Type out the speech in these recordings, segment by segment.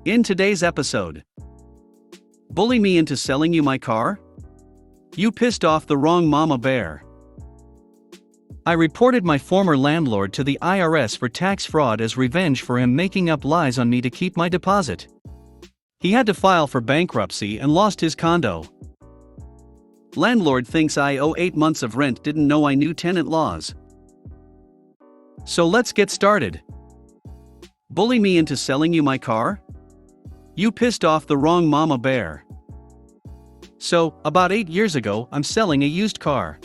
In today's episode, bully me into selling you my car? You pissed off the wrong mama bear. I reported my former landlord to the IRS for tax fraud as revenge for him making up lies on me to keep my deposit. He had to file for bankruptcy and lost his condo. Landlord thinks I owe 8 months of rent, didn't know I knew tenant laws. So let's get started. Bully me into selling you my car? You pissed off the wrong mama bear. So, about 8 years ago, I'm selling a used car.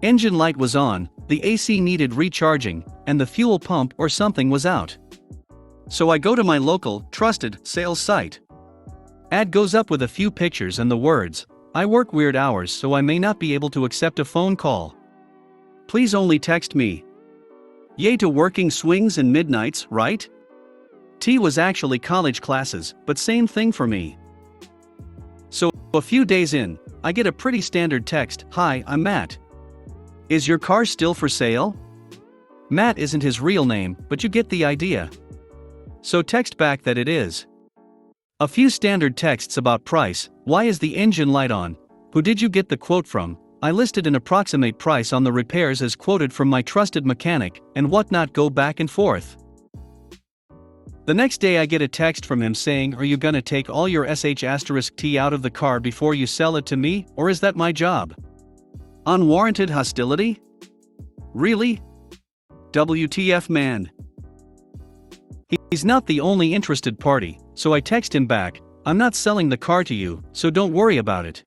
Engine light was on, the AC needed recharging, and the fuel pump or something was out. So I go to my local, trusted, sales site. Ad goes up with a few pictures and the words, "I work weird hours so I may not be able to accept a phone call. Please only text me." Yay to working swings and midnights, right? T was actually college classes, but same thing for me. So, a few days in, I get a pretty standard text, "Hi, I'm Matt. Is your car still for sale?" Matt isn't his real name, but you get the idea. So text back that it is. A few standard texts about price, why is the engine light on, who did you get the quote from, I listed an approximate price on the repairs as quoted from my trusted mechanic, and whatnot go back and forth. The next day I get a text from him saying, "Are you gonna take all your sh*t out of the car before you sell it to me, or is that my job?" Unwarranted hostility? Really? WTF, man. He's not the only interested party, so I text him back, "I'm not selling the car to you, so don't worry about it."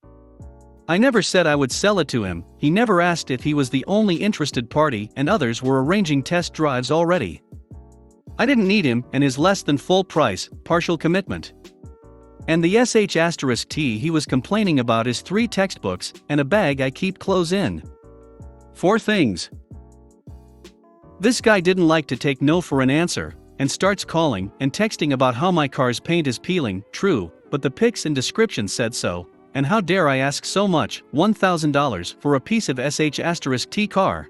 I never said I would sell it to him, he never asked if he was the only interested party and others were arranging test drives already. I didn't need him and his less than full price, partial commitment. And the sh*t he was complaining about is 3 textbooks and a bag I keep clothes in. 4 things. This guy didn't like to take no for an answer, and starts calling and texting about how my car's paint is peeling, true, but the pics and description said so, and how dare I ask so much, $1,000 for a piece of sh*t car.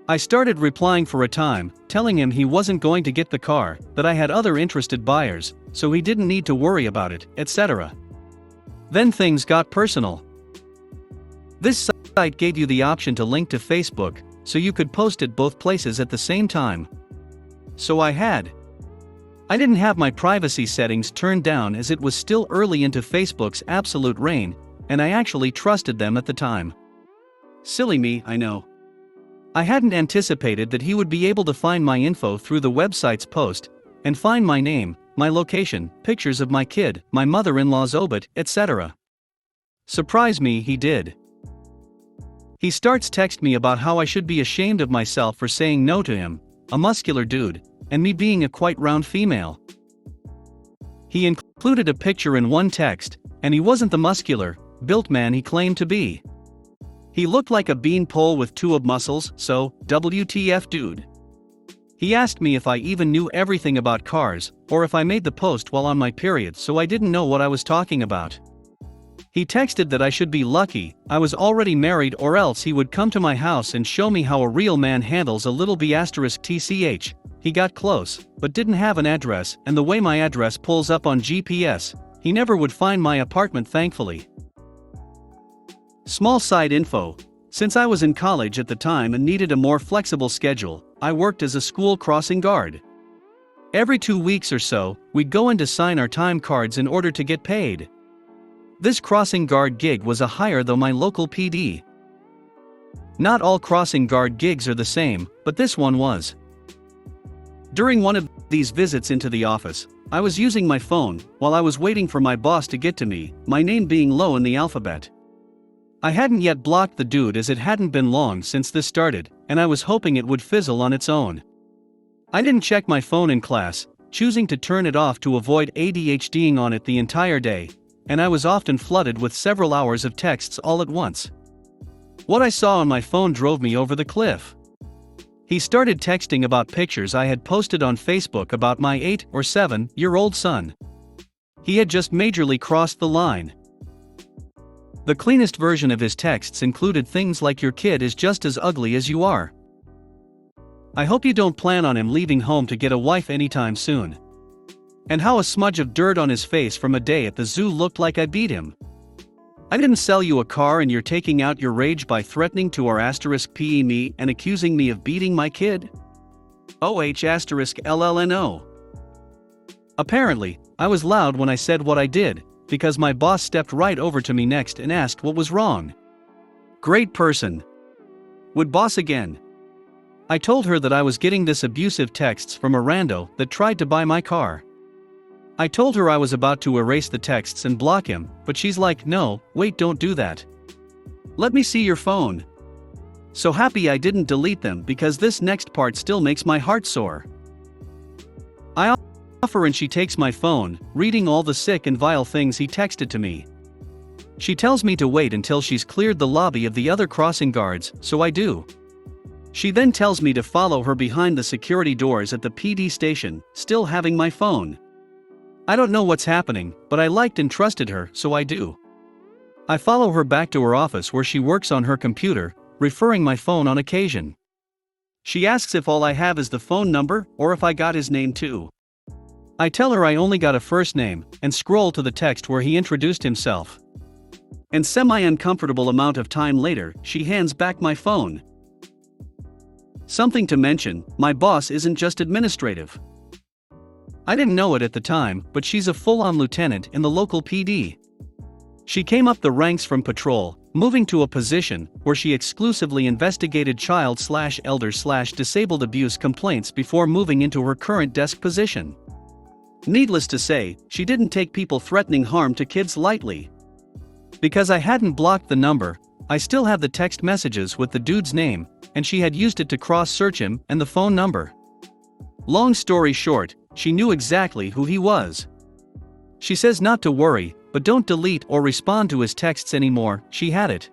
I started replying for a time, telling him he wasn't going to get the car, that I had other interested buyers, so he didn't need to worry about it, etc. Then things got personal. This site gave you the option to link to Facebook, so you could post it both places at the same time. So I had. I didn't have my privacy settings turned down as it was still early into Facebook's absolute reign, and I actually trusted them at the time. Silly me, I know. I hadn't anticipated that he would be able to find my info through the website's post, and find my name, my location, pictures of my kid, my mother-in-law's obit, etc. Surprise me, he did. He starts text me about how I should be ashamed of myself for saying no to him, a muscular dude, and me being a quite round female. He included a picture in one text, and he wasn't the muscular, built man he claimed to be. He looked like a beanpole with 2 muscles, so, WTF dude. He asked me if I even knew everything about cars, or if I made the post while on my period so I didn't know what I was talking about. He texted that I should be lucky, I was already married, or else he would come to my house and show me how a real man handles a little b*tch. He got close, but didn't have an address, and the way my address pulls up on GPS, he never would find my apartment, thankfully. Small side info. Since I was in college at the time and needed a more flexible schedule, I worked as a school crossing guard. Every 2 weeks or so, we'd go in to sign our time cards in order to get paid. This crossing guard gig was a hire though my local PD. Not all crossing guard gigs are the same, but this one was. During one of these visits into the office, I was using my phone while I was waiting for my boss to get to me, my name being low in the alphabet. I hadn't yet blocked the dude as it hadn't been long since this started, and I was hoping it would fizzle on its own. I didn't check my phone in class, choosing to turn it off to avoid ADHDing on it the entire day, and I was often flooded with several hours of texts all at once. What I saw on my phone drove me over the cliff. He started texting about pictures I had posted on Facebook about my 8 or 7-year-old son. He had just majorly crossed the line. The cleanest version of his texts included things like "Your kid is just as ugly as you are. I hope you don't plan on him leaving home to get a wife anytime soon." And how a smudge of dirt on his face from a day at the zoo looked like I beat him. I didn't sell you a car and you're taking out your rage by threatening to R*PE me and accusing me of beating my kid? OH*LLNO. Apparently, I was loud when I said what I did, because my boss stepped right over to me next and asked what was wrong. Great person. Would boss again. I told her that I was getting this abusive texts from a rando that tried to buy my car. I told her I was about to erase the texts and block him, but she's like, no, wait, don't do that. Let me see your phone. So happy I didn't delete them because this next part still makes my heart sore. I offer and she takes my phone, reading all the sick and vile things he texted to me. She tells me to wait until she's cleared the lobby of the other crossing guards, so I do. She then tells me to follow her behind the security doors at the PD station, still having my phone. I don't know what's happening, but I liked and trusted her, so I do. I follow her back to her office where she works on her computer, referring my phone on occasion. She asks if all I have is the phone number or if I got his name too. I tell her I only got a first name and scroll to the text where he introduced himself. And semi-uncomfortable amount of time later, she hands back my phone. Something to mention, my boss isn't just administrative. I didn't know it at the time, but she's a full-on lieutenant in the local PD. She came up the ranks from patrol, moving to a position where she exclusively investigated child/elder/disabled abuse complaints before moving into her current desk position. Needless to say, she didn't take people threatening harm to kids lightly. Because I hadn't blocked the number, I still have the text messages with the dude's name, and she had used it to cross-search him and the phone number. Long story short, she knew exactly who he was. She says not to worry, but don't delete or respond to his texts anymore, she had it.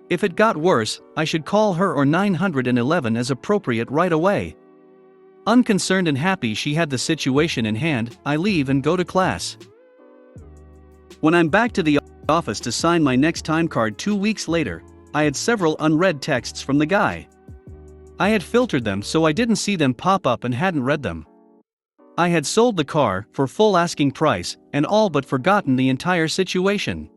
If it got worse, I should call her or 911 as appropriate right away. Unconcerned and happy she had the situation in hand, I leave and go to class. When I'm back to the office to sign my next time card 2 weeks later, I had several unread texts from the guy. I had filtered them so I didn't see them pop up and hadn't read them. I had sold the car for full asking price and all but forgotten the entire situation.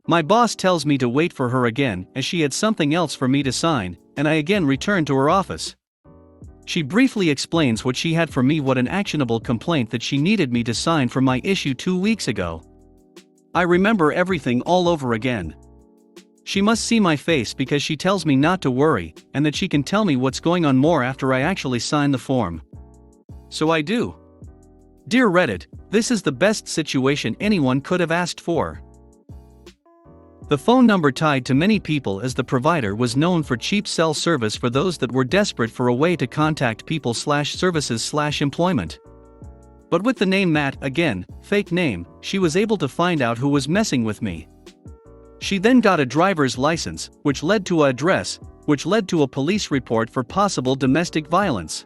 My boss tells me to wait for her again as she had something else for me to sign, and I again return to her office. She briefly explains what she had for me, what an actionable complaint that she needed me to sign for my issue 2 weeks ago. I remember everything all over again. She must see my face because she tells me not to worry and that she can tell me what's going on more after I actually sign the form. So I do. Dear Reddit, this is the best situation anyone could have asked for. The phone number tied to many people as the provider was known for cheap cell service for those that were desperate for a way to contact people/services/employment. But with the name Matt, again, fake name, she was able to find out who was messing with me. She then got a driver's license, which led to an address, which led to a police report for possible domestic violence.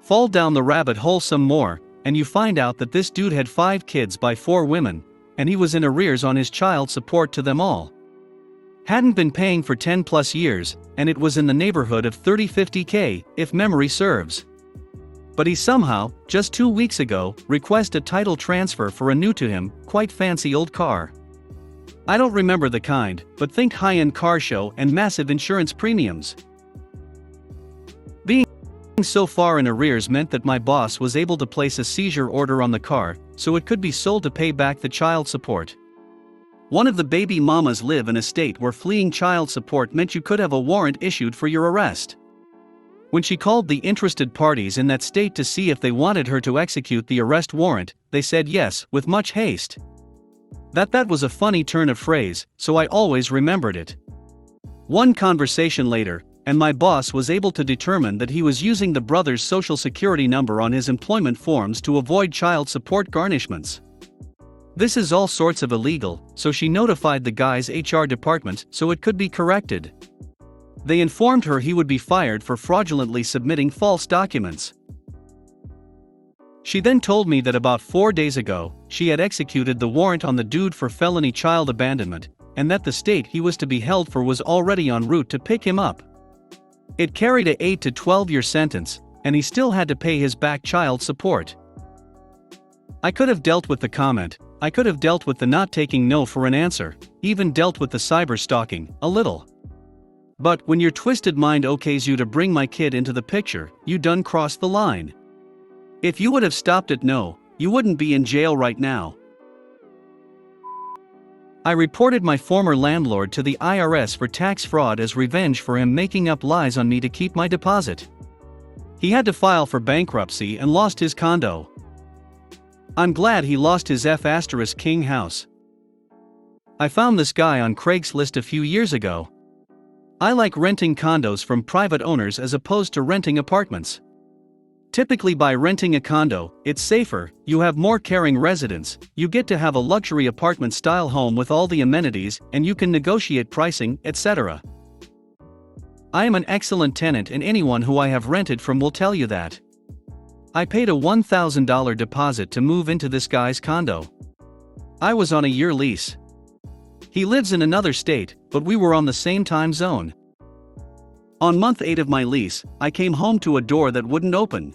Fall down the rabbit hole some more, and you find out that this dude had 5 kids by 4 women, and he was in arrears on his child support to them all. Hadn't been paying for 10 plus years, and it was in the neighborhood of 30-50K, if memory serves. But he somehow, just 2 weeks ago, requested a title transfer for a new to him, quite fancy old car. I don't remember the kind, but think high-end car show and massive insurance premiums. Being so far in arrears meant that my boss was able to place a seizure order on the car, so it could be sold to pay back the child support. One of the baby mamas live in a state where fleeing child support meant you could have a warrant issued for your arrest. When she called the interested parties in that state to see if they wanted her to execute the arrest warrant, they said yes, with much haste. That was a funny turn of phrase, so I always remembered it. One conversation later, and my boss was able to determine that he was using the brother's social security number on his employment forms to avoid child support garnishments. This is all sorts of illegal, so she notified the guy's HR department so it could be corrected. They informed her he would be fired for fraudulently submitting false documents. She then told me that about 4 days ago, she had executed the warrant on the dude for felony child abandonment, and that the state he was to be held for was already en route to pick him up. It carried a 8 to 12 year sentence, and he still had to pay his back child support. I could have dealt with the comment, I could have dealt with the not taking no for an answer, even dealt with the cyber stalking, a little. But when your twisted mind okays you to bring my kid into the picture, you done crossed the line. If you would have stopped at no, you wouldn't be in jail right now. I reported my former landlord to the IRS for tax fraud as revenge for him making up lies on me to keep my deposit. He had to file for bankruptcy and lost his condo. I'm glad he lost his F***king house. I found this guy on Craigslist a few years ago. I like renting condos from private owners as opposed to renting apartments. Typically by renting a condo, it's safer, you have more caring residents, you get to have a luxury apartment-style home with all the amenities, and you can negotiate pricing, etc. I am an excellent tenant and anyone who I have rented from will tell you that. I paid a $1,000 deposit to move into this guy's condo. I was on a year lease. He lives in another state, but we were on the same time zone. On month 8 of my lease, I came home to a door that wouldn't open.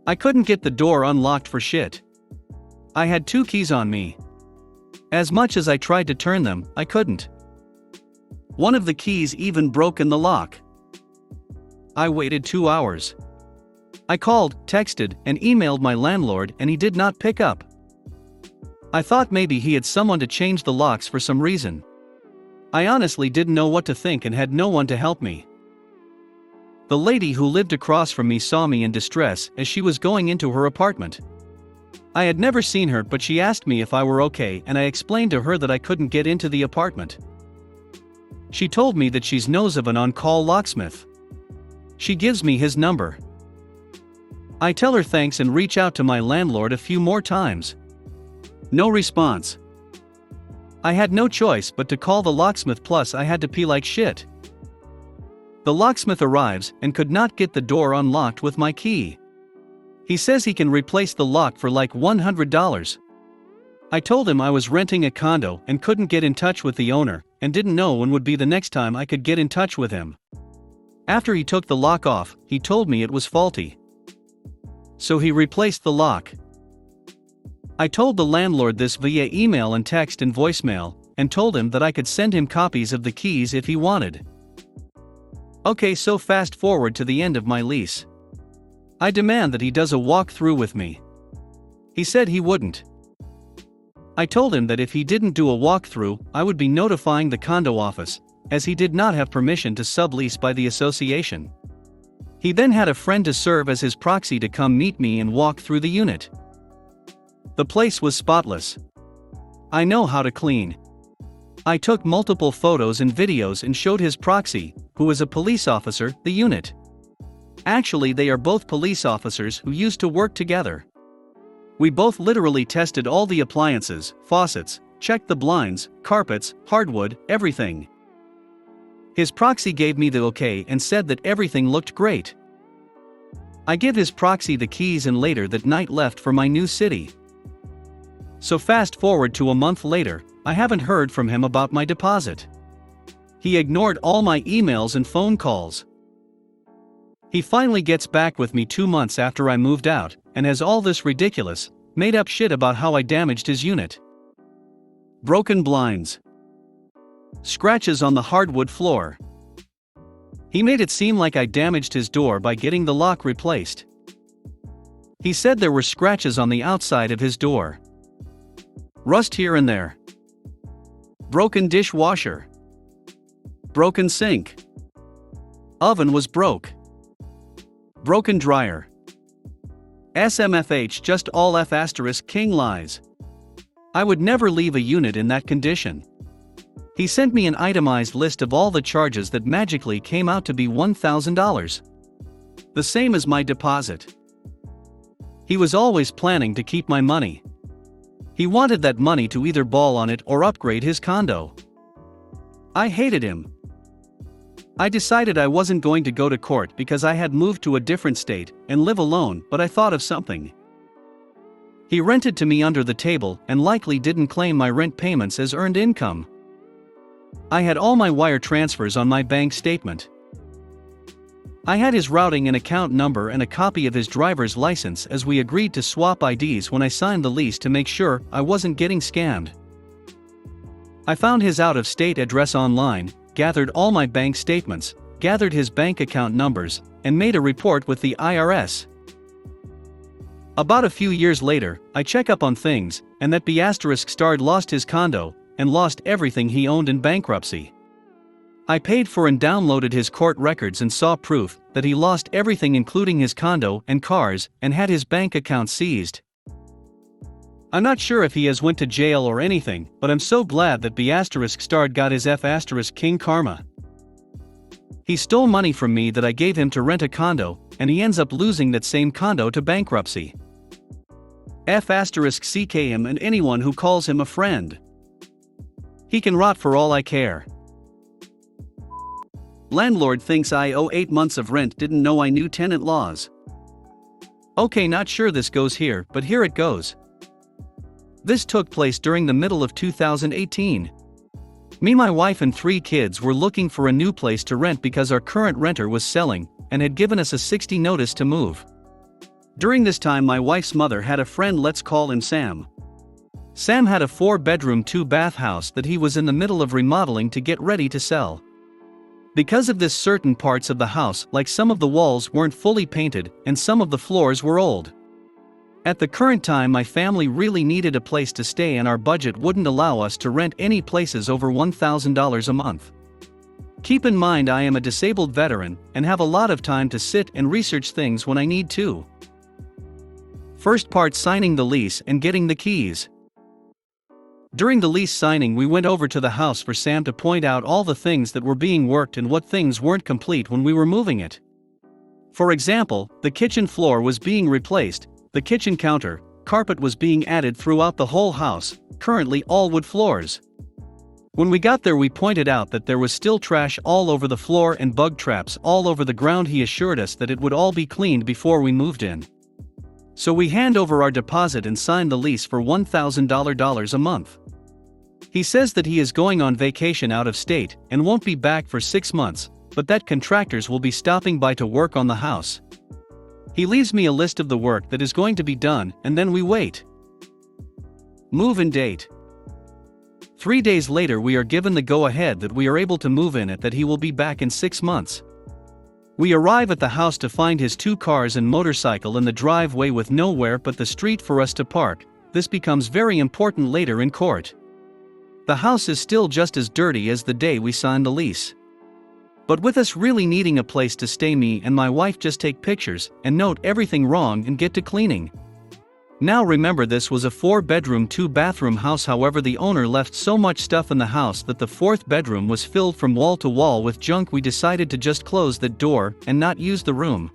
I couldn't get the door unlocked for shit. I had 2 keys on me. As much as I tried to turn them, I couldn't. One of the keys even broke in the lock. I waited 2 hours. I called, texted, and emailed my landlord and he did not pick up. I thought maybe he had someone to change the locks for some reason. I honestly didn't know what to think and had no one to help me. The lady who lived across from me saw me in distress as she was going into her apartment. I had never seen her, but she asked me if I were okay and I explained to her that I couldn't get into the apartment. She told me that she knows of an on-call locksmith. She gives me his number. I tell her thanks and reach out to my landlord a few more times. No response. I had no choice but to call the locksmith, plus I had to pee like shit. The locksmith arrives and could not get the door unlocked with my key. He says he can replace the lock for like $100. I told him I was renting a condo and couldn't get in touch with the owner and didn't know when would be the next time I could get in touch with him. After he took the lock off, he told me it was faulty. So he replaced the lock. I told the landlord this via email and text and voicemail, and told him that I could send him copies of the keys if he wanted. Okay, so fast forward to the end of my lease. I demand that he does a walkthrough with me. He said he wouldn't. I told him that if he didn't do a walkthrough, I would be notifying the condo office, as he did not have permission to sublease by the association. He then had a friend to serve as his proxy to come meet me and walk through the unit. The place was spotless. I know how to clean. I took multiple photos and videos and showed his proxy, who is a police officer, the unit. Actually, they are both police officers who used to work together. We both literally tested all the appliances, faucets, checked the blinds, carpets, hardwood, everything. His proxy gave me the okay and said that everything looked great. I give his proxy the keys and later that night left for my new city. So fast forward to a month later, I haven't heard from him about my deposit. He ignored all my emails and phone calls. He finally gets back with me 2 months after I moved out, and has all this ridiculous, made-up shit about how I damaged his unit. Broken blinds. Scratches on the hardwood floor. He made it seem like I damaged his door by getting the lock replaced. He said there were scratches on the outside of his door. Rust here and there. Broken dishwasher. Broken sink. Oven was broke. Broken dryer. SMFH, just all F***king lies. I would never leave a unit in that condition. He sent me an itemized list of all the charges that magically came out to be $1,000. The same as my deposit. He was always planning to keep my money. He wanted that money to either ball on it or upgrade his condo. I hated him. I decided I wasn't going to go to court because I had moved to a different state and live alone, but I thought of something. He rented to me under the table and likely didn't claim my rent payments as earned income. I had all my wire transfers on my bank statement. I had his routing and account number and a copy of his driver's license, as we agreed to swap IDs when I signed the lease to make sure I wasn't getting scammed. I found his out-of-state address online, gathered all my bank statements, gathered his bank account numbers, and made a report with the IRS. About a few years later, I check up on things, and that B***** lost his condo, and lost everything he owned in bankruptcy. I paid for and downloaded his court records and saw proof that he lost everything including his condo and cars, and had his bank account seized. I'm not sure if he has went to jail or anything, but I'm so glad that B**** got his F***king karma. He stole money from me that I gave him to rent a condo, and he ends up losing that same condo to bankruptcy. F***ck him and anyone who calls him a friend. He can rot for all I care. Landlord thinks I owe 8 months of rent, didn't know I knew tenant laws. Okay, not sure this goes here, but here it goes. This took place during the middle of 2018. Me, my wife and 3 kids were looking for a new place to rent because our current renter was selling, and had given us a 60 notice to move. During this time my wife's mother had a friend, let's call him Sam. Sam had a 4-bedroom 2-bath house that he was in the middle of remodeling to get ready to sell. Because of this, certain parts of the house, like some of the walls, weren't fully painted, and some of the floors were old. At the current time my family really needed a place to stay, and our budget wouldn't allow us to rent any places over $1,000 a month. Keep in mind I am a disabled veteran, and have a lot of time to sit and research things when I need to. First part: signing the lease and getting the keys. During the lease signing we went over to the house for Sam to point out all the things that were being worked and what things weren't complete when we were moving it. For example, the kitchen floor was being replaced, the kitchen counter, carpet was being added throughout the whole house, currently all wood floors. When we got there we pointed out that there was still trash all over the floor and bug traps all over the ground. He assured us that it would all be cleaned before we moved in. So we hand over our deposit and sign the lease for $1,000 a month. He says that he is going on vacation out of state and won't be back for 6 months, but that contractors will be stopping by to work on the house. He leaves me a list of the work that is going to be done, and then we wait. Move-in date. 3 days later we are given the go-ahead that we are able to move in, that he will be back in 6 months. We arrive at the house to find his 2 cars and motorcycle in the driveway with nowhere but the street for us to park. This becomes very important later in court. The house is still just as dirty as the day we signed the lease. But with us really needing a place to stay, me and my wife just take pictures and note everything wrong and get to cleaning. Now remember, this was a 4-bedroom 2-bathroom house, however the owner left so much stuff in the house that the 4th bedroom was filled from wall to wall with junk. We decided to just close that door and not use the room.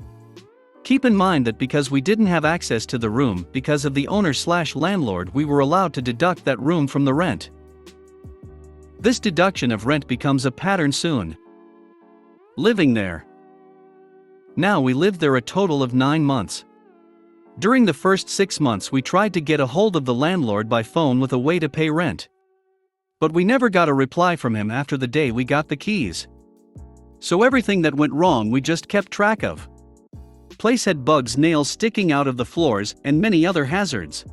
Keep in mind that because we didn't have access to the room because of the owner/landlord, we were allowed to deduct that room from the rent. This deduction of rent becomes a pattern soon. Living there. Now we lived there a total of 9 months. During the first 6 months we tried to get a hold of the landlord by phone with a way to pay rent. But we never got a reply from him after the day we got the keys. So everything that went wrong we just kept track of. Place had bugs, nails sticking out of the floors, and many other hazards.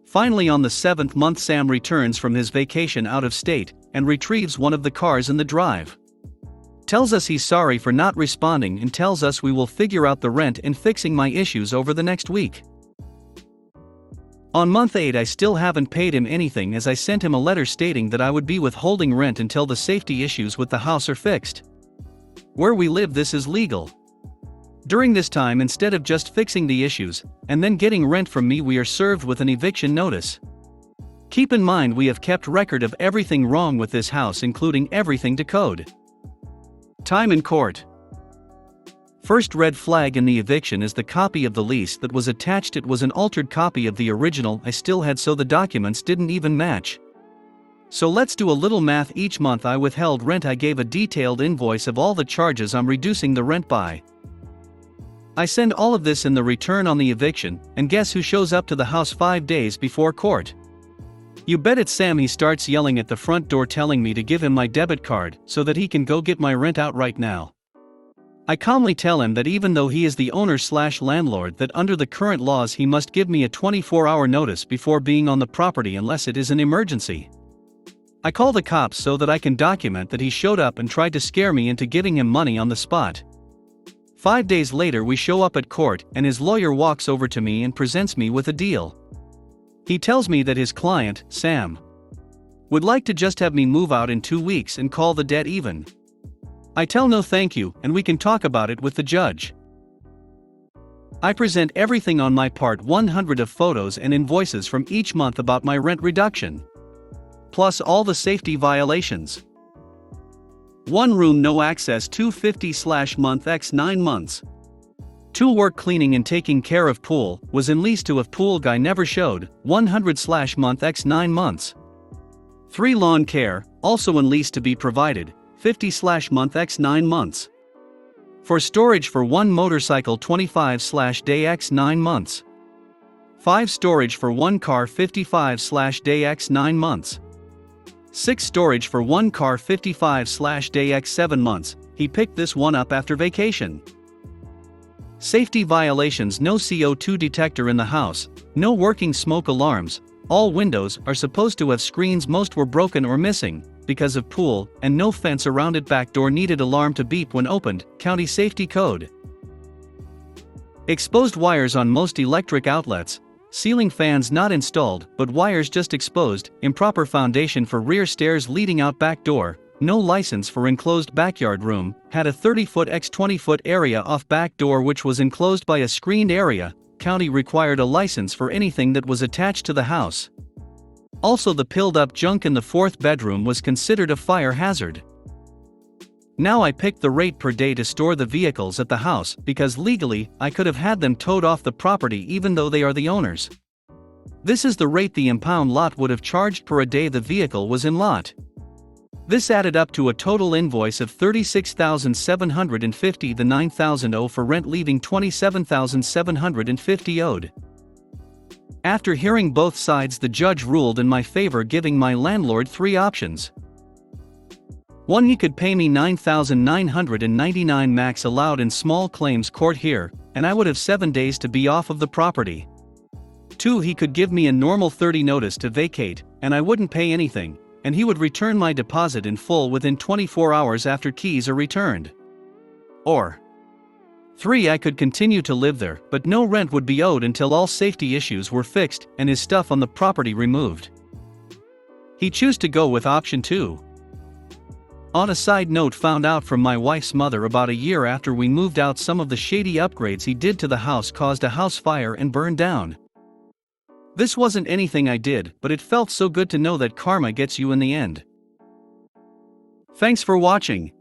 Finally, on the 7th month, Sam returns from his vacation out of state and retrieves one of the cars in the drive. Tells us he's sorry for not responding and tells us we will figure out the rent and fixing my issues over the next week. On month 8 I still haven't paid him anything, as I sent him a letter stating that I would be withholding rent until the safety issues with the house are fixed. Where we live this is legal. During this time, instead of just fixing the issues and then getting rent from me, we are served with an eviction notice. Keep in mind we have kept record of everything wrong with this house, including everything to code. Time in court. First red flag in the eviction is the copy of the lease that was attached. It was an altered copy of the original I still had, so the documents didn't even match. So let's do a little math. Each month I withheld rent. I gave a detailed invoice of all the charges I'm reducing the rent by. I send all of this in the return on the eviction, and guess who shows up to the house 5 days before court? You bet it's Sam. He starts yelling at the front door telling me to give him my debit card so that he can go get my rent out right now. I calmly tell him that even though he is the owner/landlord, that under the current laws he must give me a 24-hour notice before being on the property unless it is an emergency. I call the cops so that I can document that he showed up and tried to scare me into giving him money on the spot. 5 days later we show up at court and his lawyer walks over to me and presents me with a deal. He tells me that his client, Sam, would like to just have me move out in 2 weeks and call the debt even. I tell no thank you and we can talk about it with the judge. I present everything on my part, 100 of photos and invoices from each month about my rent reduction. Plus all the safety violations. 1 room no access 250/month x 9 months. 2 work cleaning and taking care of pool, was in lease to a pool guy never showed, 100/month x 9 months. 3 lawn care, also in lease to be provided, 50/month x 9 months. For storage for 1 motorcycle 25/day x 9 months. 5 storage for 1 car 55/day x 9 months. 6 storage for 1 car 55/day x 7 months, he picked this one up after vacation. Safety violations: no CO2 detector in the house, no working smoke alarms, all windows are supposed to have screens, most were broken or missing, because of pool, and no fence around it, back door needed alarm to beep when opened, county safety code. Exposed wires on most electric outlets, ceiling fans not installed but wires just exposed, improper foundation for rear stairs leading out back door, no license for enclosed backyard room, had a 30-foot x 20-foot area off back door which was enclosed by a screened area, county required a license for anything that was attached to the house. Also the pilled up junk in the 4th bedroom was considered a fire hazard. Now I picked the rate per day to store the vehicles at the house because legally I could have had them towed off the property even though they are the owners. This is the rate the impound lot would have charged per a day the vehicle was in lot. This added up to a total invoice of $36,750, the $9,000 owed for rent leaving $27,750 owed. After hearing both sides, the judge ruled in my favor, giving my landlord 3 options. 1. He could pay me $9,999 max allowed in small claims court here, and I would have 7 days to be off of the property. 2. He could give me a normal 30 notice to vacate, and I wouldn't pay anything, and he would return my deposit in full within 24 hours after keys are returned. Or 3. I could continue to live there, but no rent would be owed until all safety issues were fixed and his stuff on the property removed. He chose to go with option 2. On a side note, found out from my wife's mother about a year after we moved out, some of the shady upgrades he did to the house caused a house fire and burned down. This wasn't anything I did, but it felt so good to know that karma gets you in the end. Thanks for watching.